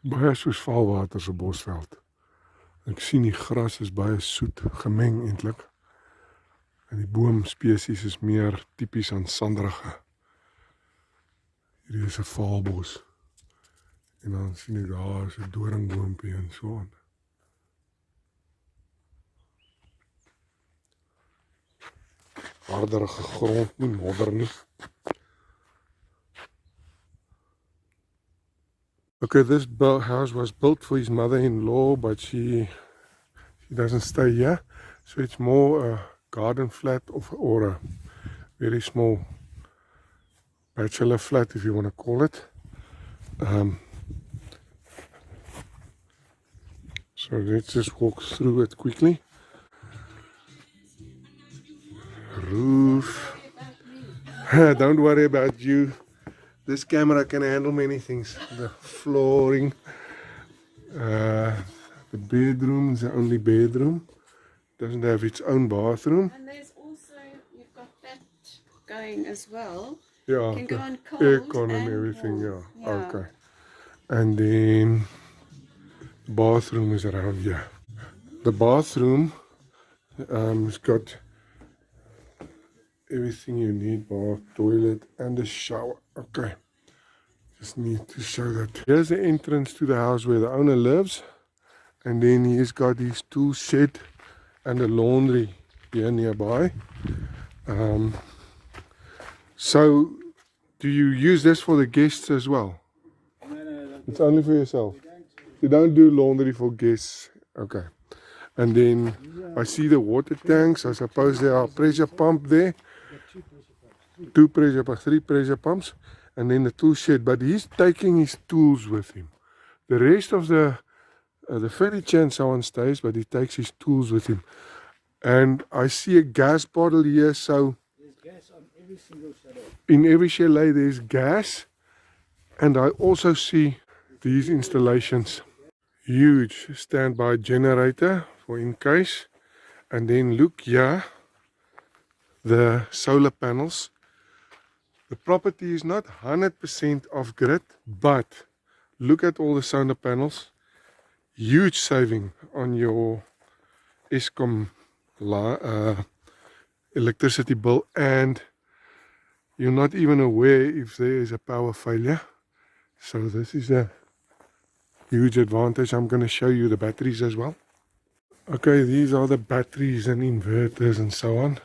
Baie soos Vaalwater se bosveld. Ek sien die gras is baie soet gemeng eintlik. En die boomspesies is meer tipies aan sanderige. Hierdie is 'n vaalbos. En dan sien ek daar is 'n doringboompie en so aan. Harderige grond, nie modder nie. Okay, this house was built for his mother-in-law, but she doesn't stay here. So it's more a garden flat or a very small bachelor flat, if you want to call it. So let's just walk through it quickly. Roof. Don't worry about you. This camera can handle many things. The flooring. The bedroom is the only bedroom. Doesn't have its own bathroom. And there's also, you've got that going as well. Yeah, You can go on cold aircon and everything, warm. yeah. Okay. And then the bathroom is around here. The bathroom has got everything you need, bath, toilet and a shower. Okay. Just need to show that. Here's the entrance to the house where the owner lives. And then he's got his tool shed and a laundry here nearby. So, do you use this for the guests as well? No, It's only for yourself. You don't do laundry for guests. Okay. And then I see the water tanks. I suppose there are pressure pump there. Two pressure pumps, three pressure pumps. And then the tool shed. But he's taking his tools with him. The rest of the furniture and so on stays, but he takes his tools with him. And I see a gas bottle here, so there's gas on every single chalet. in every chalet there's gas. And I also see these installations. Huge standby generator for in case. And then look here, the solar panels. The property is not 100% off grid, but look at all the solar panels. Huge saving on your Eskom electricity bill, and you're not even aware if there is a power failure. So this is a huge advantage. I'm going to show you the batteries as well. Okay, these are the batteries and inverters and so on.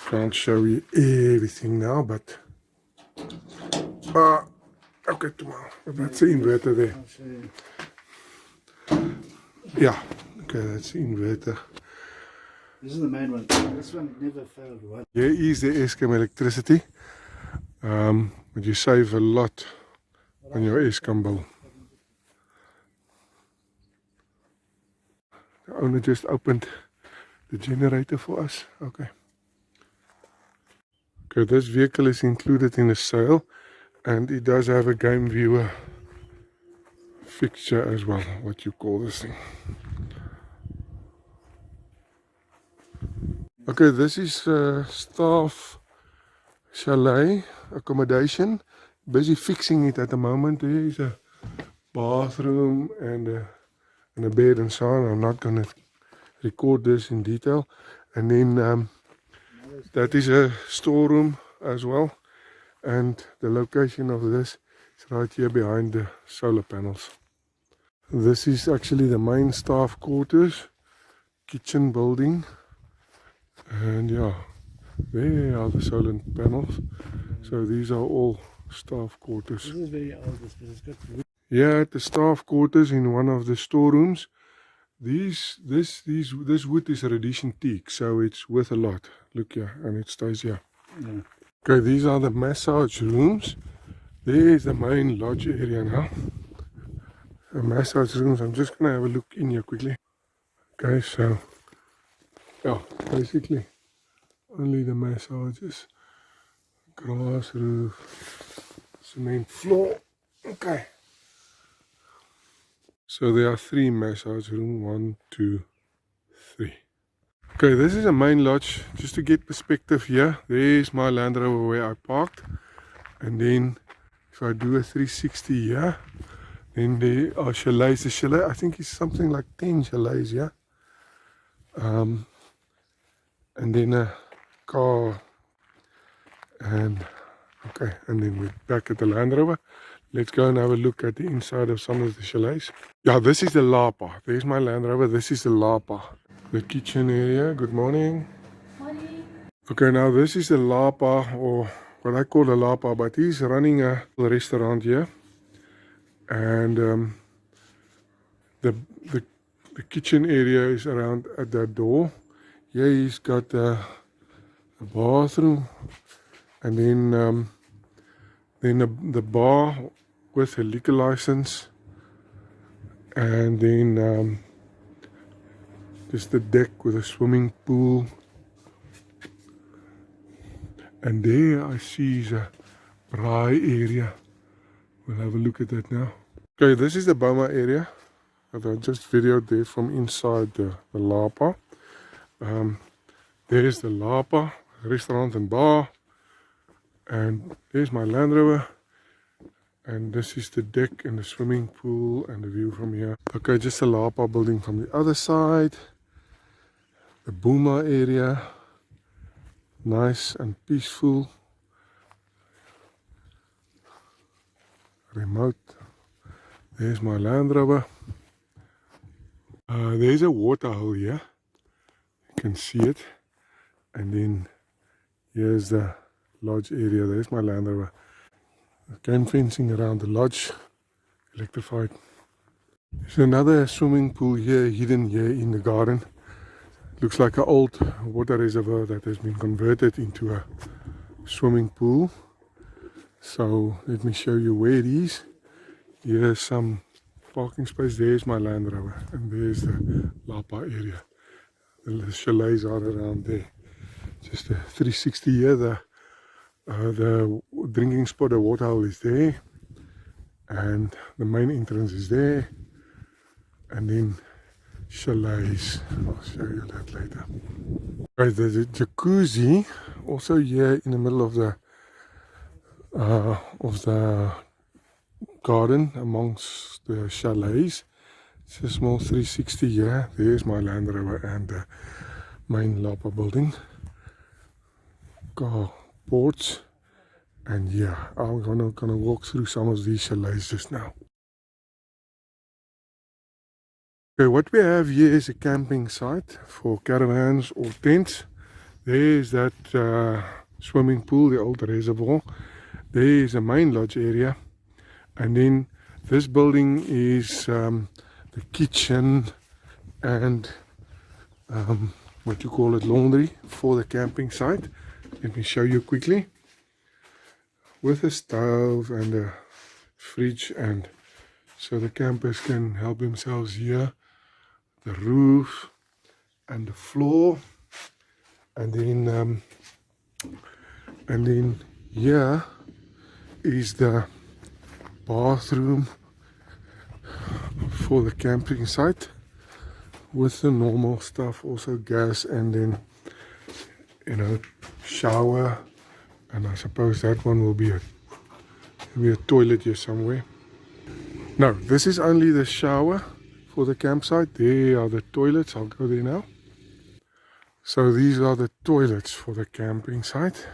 Can't show you everything now, but okay, tomorrow. That's the inverter there. I'll show you. Yeah, okay, that's the inverter. This is the main one. This one never failed, right? Here is the Eskom electricity. But you save a lot on your Eskom bill. The owner just opened the generator for us. Okay. Okay, this vehicle is included in the sale, and it does have a game viewer fixture as well, what you call this thing. Okay, this is staff chalet accommodation. Busy fixing it at the moment. There is a bathroom and a bed and so on. I'm not going to record this in detail. And then that is a storeroom as well. And the location of this is right here behind the solar panels. This is actually the main staff quarters, kitchen building. And yeah, there are the solar panels. So these are all staff quarters. This is very old, but it's got Yeah, at the staff quarters in one of the storerooms. This wood is a rhodesian teak, so it's worth a lot. Look here, and it stays here. yeah. Okay, these are the massage rooms. There is the main lodge area now. The massage rooms. I'm just gonna have a look in here quickly. Okay, so yeah, basically only the massages. Grass roof, cement floor. Okay. So there are 3 massage rooms. 1, 2, 3. Okay, this is a main lodge. Just to get perspective here, there's my Land Rover where I parked. And then if I do a 360 here, then there are chalets. The chalet, I think, is something like 10 chalets here. And then a car, and okay, and then we're back at the Land Rover. Let's go and have a look at the inside of some of the chalets. Yeah, this is the Lapa. There's my Land Rover. This is the Lapa. The kitchen area. Good morning. Morning. Okay, now this is the Lapa, or what I call the Lapa, but he's running a restaurant here. And the kitchen area is around at that door. Here he's got a bathroom, and then the bar with a liquor license, and then just the deck with a swimming pool. And there I see is a braai area. We'll have a look at that now. Okay, this is the Boma area that I just videoed there from inside the Lapa. There's the Lapa restaurant and bar, and there's my Land Rover, and this is the deck and the swimming pool and the view from here. Okay, just the Lapa building from the other side. The Boma area, nice and peaceful. Remote. There's my Land Rover. There's a water hole here. You can see it. And then here's the lodge area. There's my Land Rover. Game fencing around the lodge. Electrified. There's another swimming pool here, hidden here in the garden. Looks like an old water reservoir that has been converted into a swimming pool. So let me show you where it is. Here's some parking space. There's my Land Rover, and there's the Lapa area. The chalets are around there. Just a 360 here. The drinking spot, the water hole is there, and the main entrance is there, and then chalets. I'll show you that later. Right, there's a jacuzzi also here in the middle of the garden amongst the chalets. It's a small 360 here. There's my Land Rover and the main Lapa building. Car ports, and yeah, I'm gonna walk through some of these chalets just now. Okay, what we have here is a camping site for caravans or tents. There's that swimming pool, the old reservoir. There is a main lodge area, and then this building is the kitchen and what you call it, laundry for the camping site. Let me show you quickly. With a stove and a fridge, and so the campers can help themselves here. The roof and the floor, and then here is the bathroom for the camping site with the normal stuff, also gas, and then shower, and I suppose that one will be a toilet here somewhere. No, this is only the shower for the campsite. There are the toilets. I'll go there now. So these are the toilets for the camping site.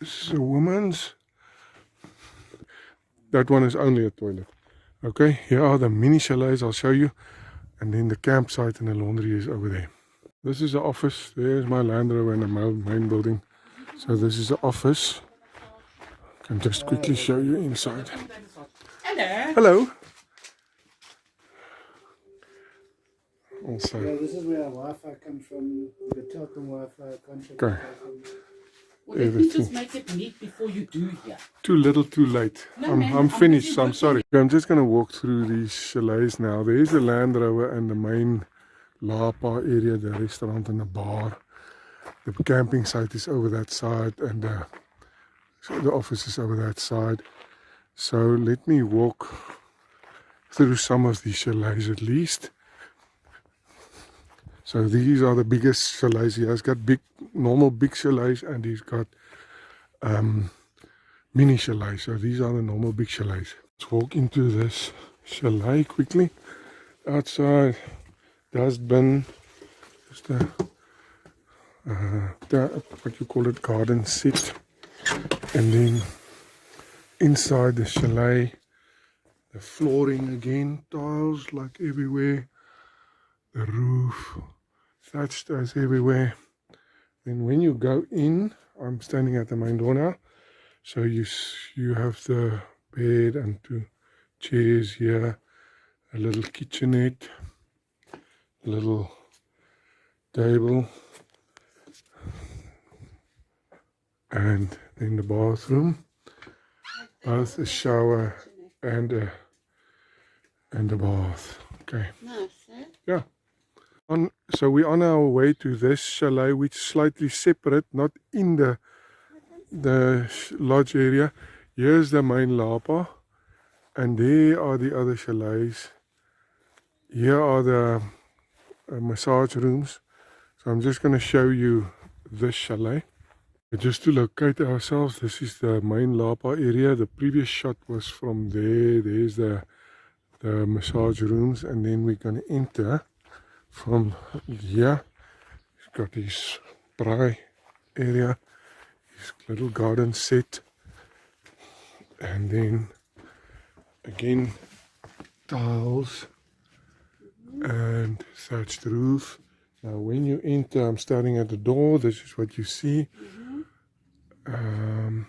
This is a woman's. That one is only a toilet. Okay, here are the mini chalets. I'll show you. And then the campsite and the laundry is over there. This is the office. There's my Land Rover and the main building. So this is the office. I can just quickly show you inside. Hello. Hello. Also, Yeah, this is where our Wi-Fi comes from. The Telkom Wi-Fi contract. okay. Well, let me just make it neat before you do here. Too little, too late. No, man, I'm finished. busy So I'm working. sorry. I'm just going to walk through these chalets now. There's the Land Rover and the main Lapa area, the restaurant and the bar. The camping site is over that side, and the office is over that side. So let me walk through some of these chalets at least. So these are the biggest chalets here. He's got normal big chalets, and he's got mini chalet. So these are the normal big chalets. Let's walk into this chalet quickly. Outside, dustbin, just a what you call it, garden seat, and then inside the chalet, the flooring again, tiles like everywhere, the roof, thatched as everywhere. Then when you go in, I'm standing at the main door now, so you have the bed and 2 chairs here, a little kitchenette, a little table, and in the bathroom, both a shower and a bath. Okay. Nice, eh? Yeah. So we're on our way to this chalet, which is slightly separate, not in the lodge area. Here's the main Lapa, and there are the other chalets. Here are the massage rooms. So I'm just going to show you this chalet. Just to locate ourselves, this is the main Lapa area. The previous shot was from there. There's the massage rooms, and then we're going to enter from here. It's got this braai area, this little garden set, and then again tiles and thatched roof. Now when you enter, I'm starting at the door, this is what you see. And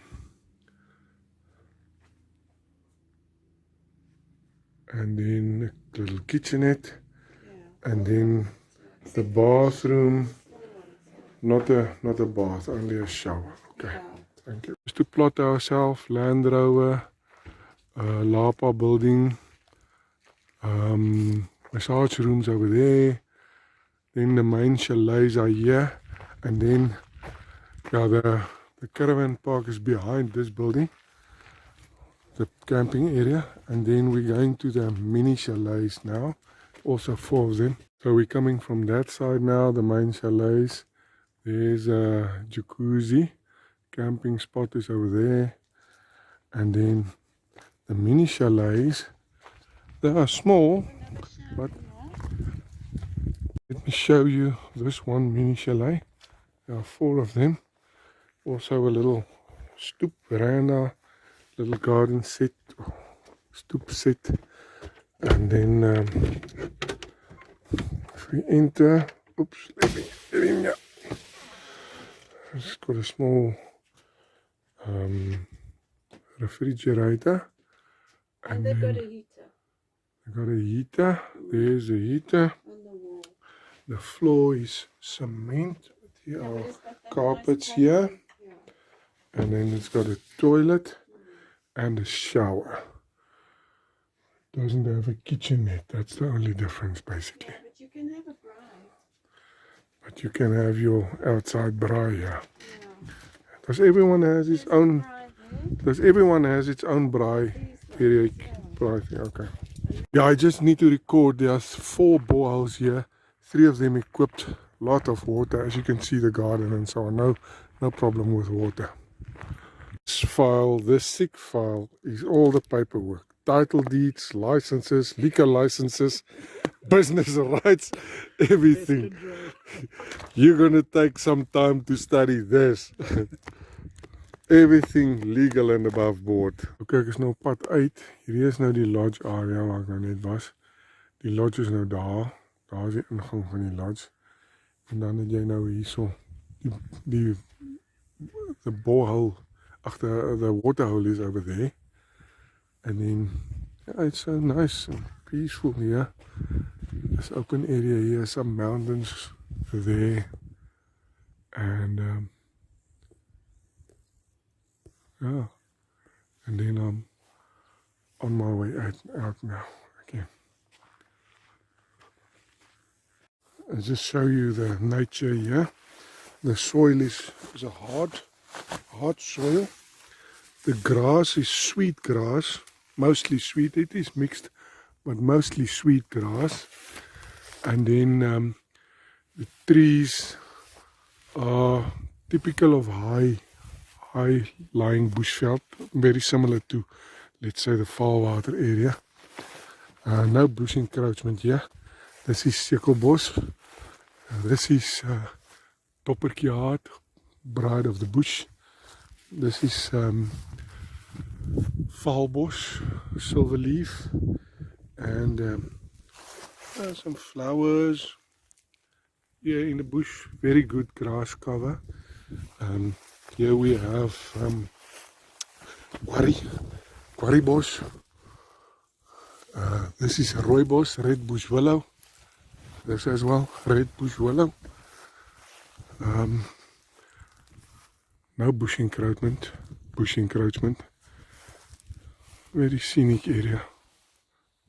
then a little kitchenette, and then the bathroom, not a bath, only a shower. Okay, thank you. Just to plot ourselves, Land Rover, Lapa building, massage rooms over there, then the main chalets are here, and then the caravan park is behind this building, the camping area, and then we're going to the mini chalets now, also 4 of them. So we're coming from that side now, the main chalets. There's a jacuzzi, camping spot is over there, and then the mini chalets, they are small, but let me show you this one mini chalet. There are 4 of them. Also a little stoop veranda, little garden set, stoop set, and then if we enter, oops, let me get in here. It's got a small refrigerator, And they've got a heater they've got a heater. There's a heater. on the wall. The floor is cement. Here Yeah, are but it's got that carpets nice here, carpet. Yeah. and then it's got a toilet and a shower. Doesn't have a kitchenette. That's the only difference basically. Yeah, but you can have a bride. But you can have your outside braai. Yeah. Does everyone has its own? Bride, eh? Does everyone has its own braai area? Braai thing. Okay. Yeah, I just need to record. There's 4 boreholes here. 3 of them equipped. Lot of water, as you can see, the garden and so on. No problem with water. This file, this SIG file, is all the paperwork. Title deeds, licenses, liquor licenses, business rights, everything. You're gonna take some time to study this. Everything legal and above board. Okay, ek is nou op pad uit. Hierdie is nou die lodge area waar ek nou net was. Die lodge is nou daar. Daar is die ingang van die lodge. En dan het jy nou hierso the borehole, agter the water hole is over there. And then, yeah, it's so nice and peaceful here. This open area here, some mountains there. And yeah, and then I'm on my way out now again. I'll just show you the nature here. The soil is a hard soil. The grass is sweet grass, mostly sweet. It is mixed, but mostly sweet grass. And then the trees are typical of high high-lying bushveld, very similar to, let's say, the Faalwater area. No bush encroachment here. This is Sekelbos. This is Toppertjie, Bride of the Bush. This is Faalbos, Silverleaf, and some flowers here in the bush. Very good grass cover. Here we have Quarrybos. This is Rooibos, red bush willow. This as well, red bush willow. No bush encroachment. Very scenic area.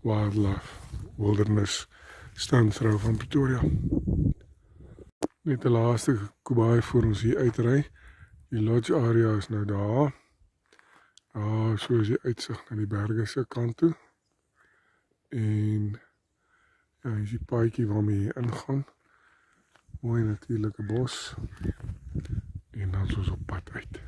Wildlife, wilderness, stone throw van Pretoria. Net die laaste koebaai voor ons hier uitry. Die lodge area is nou daar. So is die uitsig na die berge se kant toe. En ja, hier is die paadjie waarmee jy ingaan. Mooi natuurlike bos. En dan is ons op pad uit.